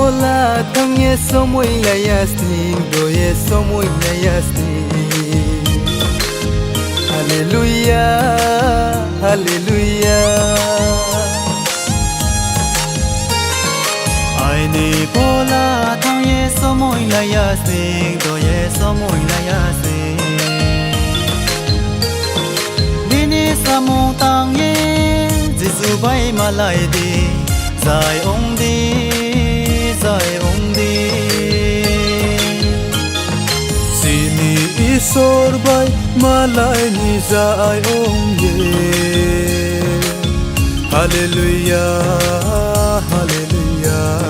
phola thang ye somoi la yasning do ye somoi la yasning hallelujah hallelujah Aini phola thang ye somoi la yasning do ye somoi la yasning Dini samung tang ye Jisu bai malai di Zai ong di Zai ong di Sini isor bai malai ni zai ong ye hallelujah hallelujah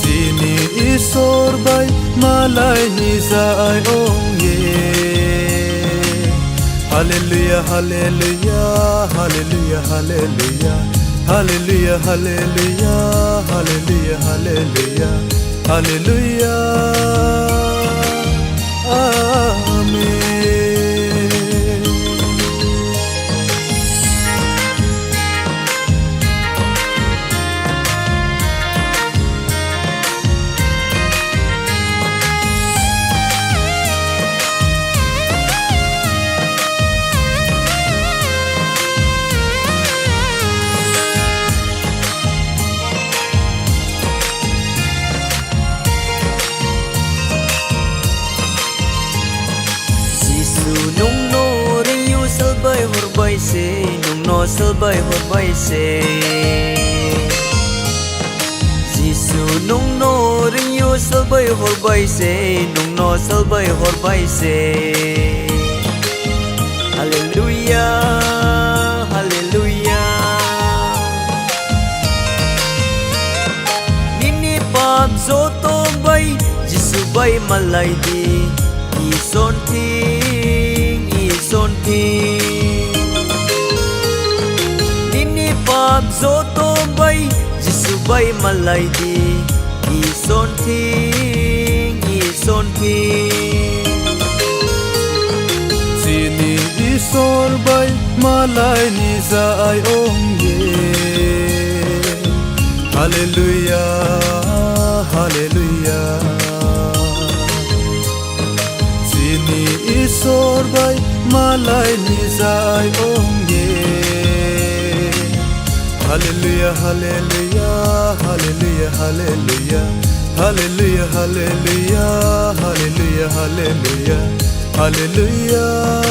Sini isor bai malai ni zai ong ye hallelujah hallelujah hallelujah hallelujah hallelujah hallelujah hallelujah hallelujah hallelujah amen Horbai se nung no salbai horbai se Jisu nung no ring you salbai horbai se nung no salbai horbai se Hallelujah hallelujah Nini pap zoto bai Jisu bai malai di Ison ting Pap zoto bai Jisu bai malai di Ison ting Sini isor bai malai ni zai ong ye hallelujah hallelujah Sini isor bai malai ni zai ong ye hallelujah hallelujah hallelujah hallelujah hallelujah hallelujah hallelujah hallelujah hallelujah